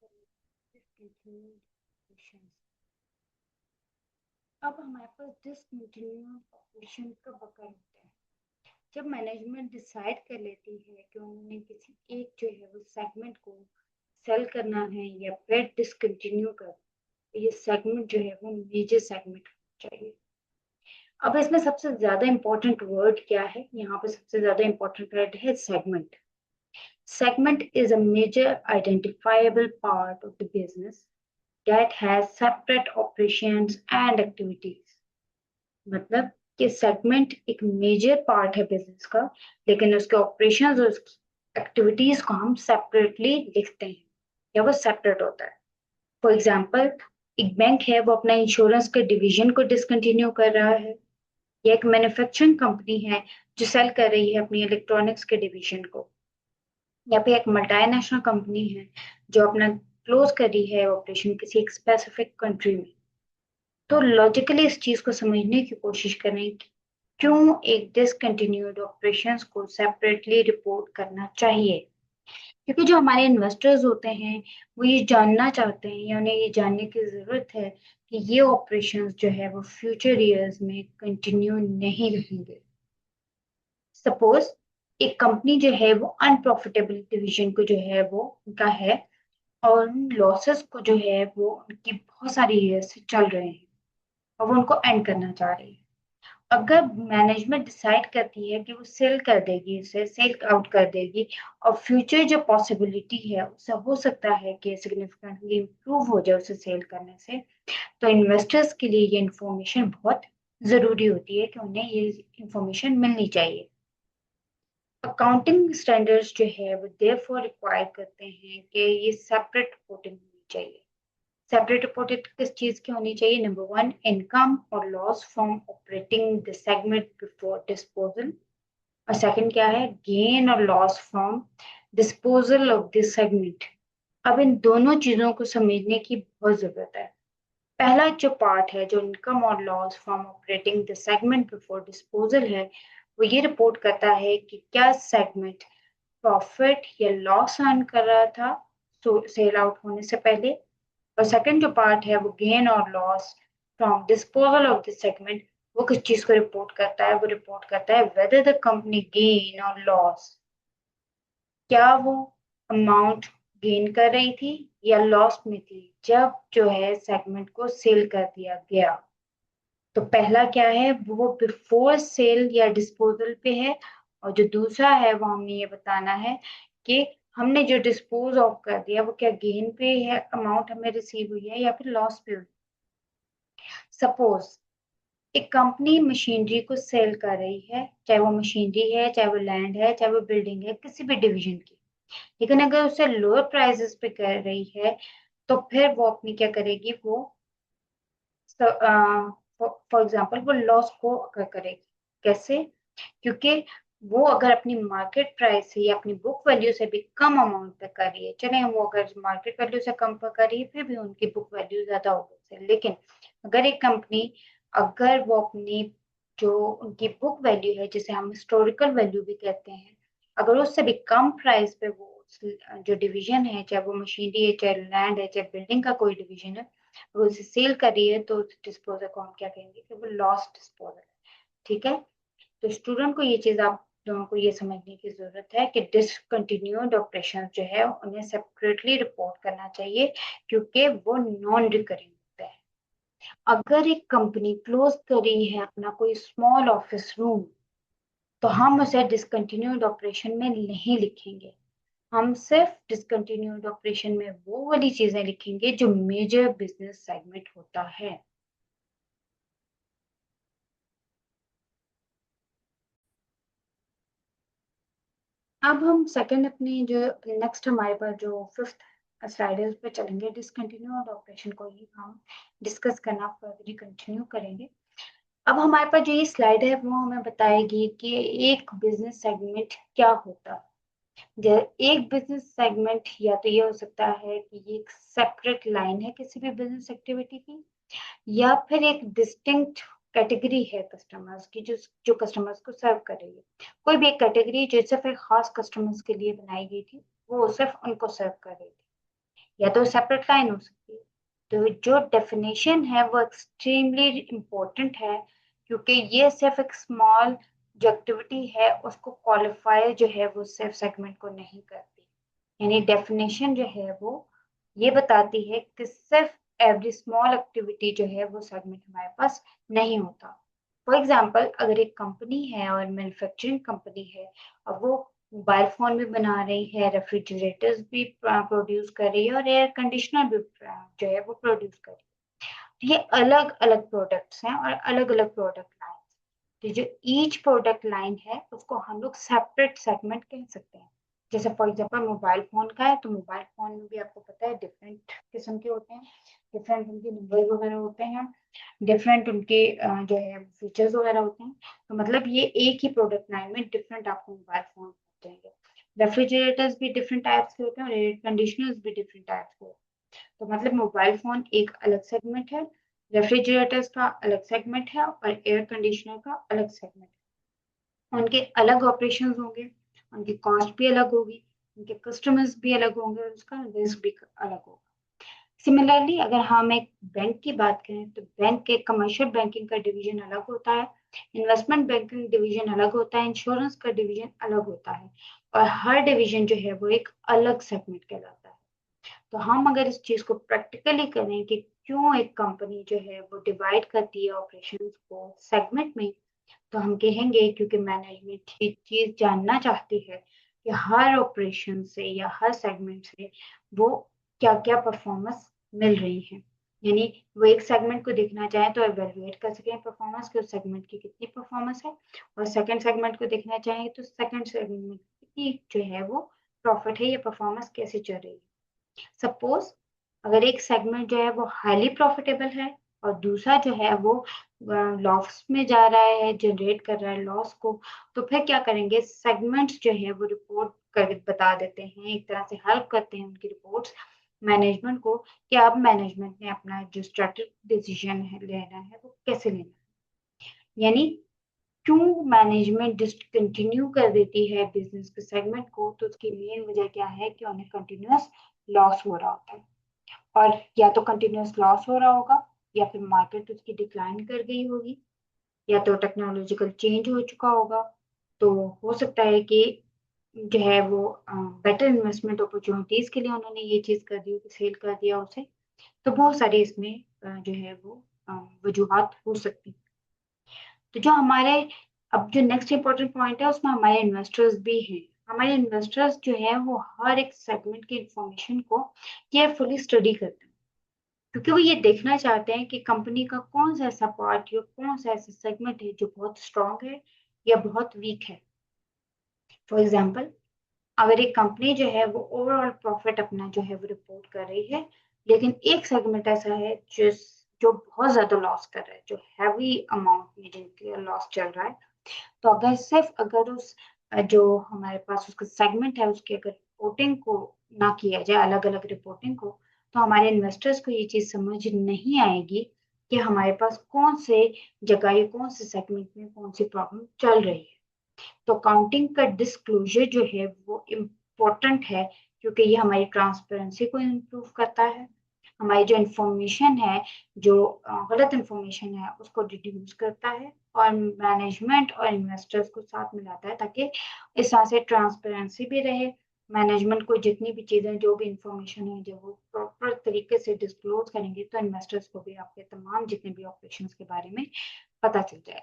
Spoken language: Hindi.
discontinued operations। अब हमारे पास डिसकंटिन्यूड ऑपरेशन कब अकर होते हैं? जब मैनेजमेंट डिसाइड कर लेती है कि उन्होंने किसी एक जो है वो सेगमेंट को सेल करना है या फिर डिसकंटिन्यू कर, ये सेगमेंट जो है वो मेजर सेगमेंट चाहिए। अब इसमें सबसे ज्यादा इंपॉर्टेंट वर्ड क्या है? यहाँ पे सबसे ज्यादा इंपॉर्टेंट वर्ड है segment. Segment is a major identifiable part of the business that has separate operations and activities। मतलब कि सेगमेंट एक मेजर पार्ट है बिजनेस का, लेकिन उसके ऑपरेशंस और एक्टिविटीज को हम सेपरेटली लिखते हैं या वो सेपरेट होता है। फॉर एग्जांपल, एक बैंक है वो अपना इंश्योरेंस के डिवीजन को डिसकंटिन्यू कर रहा है, या एक मैन्युफैक्चरिंग कंपनी है जो सेल कर रही है अपनी इलेक्ट्रॉनिक्स के डिवीजन को, या फिर एक मल्टीनेशनल कंपनी है जो अपना क्लोज कर रही है ऑपरेशन किसी एक स्पेसिफिक कंट्री में। तो लॉजिकली इस चीज को समझने की कोशिश करें कि क्यों एक डिसकंटिन्यूड ऑपरेशंस को सेपरेटली रिपोर्ट करना चाहिए। क्योंकि जो हमारे इन्वेस्टर्स होते हैं वो ये जानना चाहते हैं या उन्हें ये जानने की जरूरत है कि ये ऑपरेशंस जो है वो फ्यूचर ईयर्स में कंटिन्यू नहीं रहेंगे। सपोज एक कंपनी जो है वो अनप्रॉफिटेबल डिवीजन को जो है वो उनका है, और उन लॉसेस को जो है वो उनकी बहुत सारी ईयर्स से चल रहे हैं और वो उनको एंड करना चाह रही है। अगर मैनेजमेंट डिसाइड करती है कि वो सेल कर देगी, उसे सेल आउट कर देगी, और फ्यूचर जो पॉसिबिलिटी है उससे हो सकता है कि सिग्निफिकेंटली इम्प्रूव हो जाए उसे सेल करने से, तो इन्वेस्टर्स के लिए ये इंफॉर्मेशन बहुत जरूरी होती है कि उन्हें ये इंफॉर्मेशन मिलनी चाहिए। अकाउंटिंग स्टैंडर्ड्स जो है वो देयरफॉर रिक्वायर करते हैं कि ये सेपरेट रिपोर्टिंग होनी चाहिए। सेपरेट रिपोर्टेड किस चीज की होनी चाहिए? नंबर वन, इनकम और loss from operating the segment before disposal, और सेकंड क्या है? गेन और loss from disposal of this segment. अब इन दोनों चीजों को समझने की बहुत जरूरत है। पहला जो पार्ट है, जो इनकम और loss from operating the segment before disposal है, वो ये रिपोर्ट करता है कि क्या सेगमेंट प्रॉफिट या लॉस अर्न कर रहा था सेल आउट होने से पहले। और सेकंड जो पार्ट है वो गेन और loss from disposal of this segment, वो किस चीज को रिपोर्ट करता है? वो रिपोर्ट करता है वेदर द कंपनी गेन और लॉस, क्या वो अमाउंट गेन कर रही थी या लॉस में थी जब जो है सेगमेंट को सेल कर दिया गया। तो पहला क्या है? वो बिफोर सेल या डिस्पोजल पे है, और जो दूसरा है वो हमें ये बताना है कि हमने जो डिस्पोज ऑफ कर दिया वो क्या गेन पे है, अमाउंट हमें रिसीव हुई है, या फिर लॉस पे हुई। सपोज एक कंपनी मशीनरी को सेल कर रही है, चाहे वो मशीनरी है, चाहे वो लैंड है, चाहे वो बिल्डिंग है, किसी भी डिवीजन की, लेकिन अगर उसे लोअर प्राइसेस पे कर रही है तो फिर वो अपनी क्या करेगी? वो फॉर एग्जांपल वो लॉस को अकर करेगी। कैसे? क्योंकि वो अगर अपनी मार्केट प्राइस से या अपनी बुक वैल्यू से भी कम अमाउंट पे कर रही है, चले वो अगर मार्केट वैल्यू से कम पे कर रही है फिर भी उनकी बुक वैल्यू ज्यादा होगी, लेकिन अगर एक कंपनी, अगर वो अपनी जो उनकी बुक वैल्यू है जिसे हम हिस्टोरिकल वैल्यू भी कहते हैं, अगर उससे भी कम प्राइस पे वो जो डिवीजन है, चाहे वो मशीनरी है, चाहे लैंड है, चाहे बिल्डिंग का कोई डिवीजन है, वो उसे सेल कर रही है, तो उस डिस्पोजल को हम क्या कहेंगे? कि वो लॉस डिस्पोजल। ठीक है, तो स्टूडेंट को ये चीज, आप लोगों को ये समझने की जरूरत है कि डिसकंटिन्यूड ऑपरेशन जो है उन्हें सेपरेटली रिपोर्ट करना चाहिए, क्योंकि वो नॉन रिकरिंग होता है। अगर एक कंपनी क्लोज कर रही है अपना कोई स्मॉल ऑफिस रूम, तो हम उसे डिसकंटिन्यूड ऑपरेशन में नहीं लिखेंगे। हम सिर्फ डिसकंटिन्यूड ऑपरेशन में वो वाली चीजें लिखेंगे जो मेजर बिजनेस सेगमेंट होता है। अब हम सेकंड अपनी जो नेक्स्ट हमारे पास जो फिफ्थ स्लाइड है उस पर चलेंगे। डिसकंटिन्यूड ऑपरेशन को ही हम डिस्कस करना फर्दर कंटिन्यू करेंगे। अब हमारे पास जो ये स्लाइड है वो हमें बताएगी कि एक बिजनेस सेगमेंट क्या होता है। एक बिजनेस सेगमेंट या तो ये हो सकता है कि ये एक सेपरेट लाइन है किसी भी बिजनेस एक्टिविटी की, या फिर एक डिस्टिंक्ट कैटेगरी है कस्टमर्स की, जो जो कस्टमर्स को सर्व कर रही है। कोई भी एक कैटेगरी जो सिर्फ एक खास कस्टमर्स के लिए बनाई गई थी, वो सिर्फ उनको सर्व कर रही थी। या तो सेपरेट लाइन हो सकती है। तो जो डेफिनेशन है वो एक्सट्रीमली इम्पोर्टेंट है, क्योंकि ये सिर्फ एक स्मॉल जो एक्टिविटी है उसको क्वालिफाई जो है वो सिर्फ सेगमेंट को नहीं करती। यानी डेफिनेशन जो है वो ये बताती है कि सिर्फ एवरी स्मॉल एक्टिविटी जो है वो सेगमेंट हमारे पास नहीं होता। फॉर एग्जाम्पल, अगर एक कंपनी है और मैन्युफैक्चरिंग कंपनी है और वो मोबाइल फोन भी बना रही है, रेफ्रिजरेटर्स भी प्रोड्यूस कर रही है और एयर कंडीशनर भी जो है वो प्रोड्यूस कर रही है। ये अलग अलग प्रोडक्ट्स हैं और अलग अलग प्रोडक्ट लाइन। तो जो ईच प्रोडक्ट लाइन है उसको हम लोग सेपरेट सेगमेंट कह सकते हैं। जैसे फॉर एग्जांपल मोबाइल फोन का है, तो मोबाइल फोन में भी आपको पता है डिफरेंट किस्म के होते हैं, डिफरेंट उनके नंबर वगैरह होते हैं, डिफरेंट उनके जो है फीचर्स वगैरह होते हैं। तो मतलब ये एक ही प्रोडक्ट लाइन में डिफरेंट आपको मोबाइल फोन होते हैं। रेफ्रिजरेटर्स भी डिफरेंट टाइप्स के होते हैं और एयर कंडीशनर्स भी डिफरेंट टाइप्स के होते हैं। तो मतलब मोबाइल फोन एक अलग सेगमेंट है, रेफ्रिजरेटर्स का अलग सेगमेंट है और एयर कंडीशनर का अलग सेगमेंट है। उनके अलग ऑपरेशन होंगे, उनकी कॉस्ट भी अलग होगी, उनके कस्टमर्स भी अलग होंगे और उसका रिस्क भी अलग होगा। सिमिलरली अगर हम एक बैंक की बात करें तो बैंक के कमर्शियल बैंकिंग का डिवीजन अलग होता है, इन्वेस्टमेंट बैंकिंग डिवीजन अलग होता है, इंश्योरेंस का डिवीजन अलग होता है और हर डिवीजन जो है वो एक अलग सेगमेंट कहलाता है। तो हम अगर इस चीज को प्रैक्टिकली करें कि क्यों एक कंपनी जो है वो डिवाइड करती है ऑपरेशंस को सेगमेंट में, तो हम कहेंगे क्योंकि मैनेजमेंट ये चीज जानना चाहती है कि हर ऑपरेशन से या हर सेगमेंट से वो क्या क्या परफॉर्मेंस मिल रही है। यानी वो एक सेगमेंट को देखना चाहे तो एवेलुएट कर सकें परफॉर्मेंस कि उस सेगमेंट की कितनी परफॉर्मेंस है, और सेकंड सेगमेंट को देखना चाहेंगे तो सेकंड सेगमेंट की जो है वो प्रॉफिट है या परफॉर्मेंस कैसे चल रही है। सपोज अगर एक सेगमेंट जो है वो हाईली प्रॉफिटेबल है और दूसरा जो है वो लॉस में जा रहा है, जनरेट कर रहा है लॉस को, तो फिर क्या करेंगे, सेगमेंट्स जो है वो रिपोर्ट कर बता देते हैं, एक तरह से हेल्प करते हैं उनकी रिपोर्ट्स मैनेजमेंट को कि अब मैनेजमेंट ने अपना जो स्ट्रेटेजिक डिसीजन है लेना है वो कैसे लेना है। यानी क्यों मैनेजमेंट डिसकंटिन्यू कर देती है बिजनेस के सेगमेंट को, तो उसकी मेन वजह क्या है कि उन्हें कंटिन्यूअस लॉस हो रहा होता है, और या तो कंटिन्यूअस लॉस हो रहा होगा या फिर मार्केट उसकी डिक्लाइन कर गई होगी या तो टेक्नोलॉजिकल चेंज हो चुका होगा। तो हो सकता है कि जो है वो बेटर इन्वेस्टमेंट अपॉर्चुनिटीज के लिए उन्होंने ये चीज कर दी हो, सेल कर दिया उसे। तो बहुत सारी इसमें जो है वो वजूहात हो सकती हैं। तो जो हमारे अब जो नेक्स्ट इंपॉर्टेंट पॉइंट है उसमें हमारे इन्वेस्टर्स भी हैं। हमारे इन्वेस्टर्स जो है वो हर एक सेगमेंट की इंफॉर्मेशन को केयरफुली स्टडी करते हैं, क्योंकि वो ये देखना चाहते हैं कि कंपनी का कौन सा ऐसा पार्ट या कौन सा ऐसा सेगमेंट है जो बहुत स्ट्रांग है या बहुत वीक है। फॉर एग्जाम्पल, अगर एक कंपनी जो है वो ओवरऑल प्रॉफिट अपना जो है वो रिपोर्ट कर रही है, लेकिन एक सेगमेंट ऐसा है जो बहुत ज्यादा लॉस कर रहा है, जो हैवी अमाउंट में जिनके लॉस चल रहा है, तो अगर सिर्फ अगर उस जो हमारे पास उसका सेगमेंट है उसकी अगर रिपोर्टिंग को ना किया जाए, अलग अलग रिपोर्टिंग को, तो हमारे इन्वेस्टर्स को ये चीज समझ नहीं आएगी कि हमारे पास कौन से जगह या कौन से सेगमेंट में कौन सी प्रॉब्लम चल रही है। तो अकाउंटिंग का डिस्क्लोजर जो है वो इम्पोर्टेंट है, क्योंकि ये हमारी ट्रांसपेरेंसी को इम्प्रूव करता है, हमारी जो इंफॉर्मेशन है, जो गलत इंफॉर्मेशन है उसको रिड्यूस करता है और मैनेजमेंट और इन्वेस्टर्स को साथ मिलाता है, ताकि इस तरह से ट्रांसपेरेंसी भी रहे। मैनेजमेंट को जितनी भी चीजें जो भी इंफॉर्मेशन है जब वो प्रॉपर तरीके से डिस्क्लोज करेंगे तो इन्वेस्टर्स को भी आपके तमाम जितने भी ऑपरेशंस के बारे में पता चल जाए।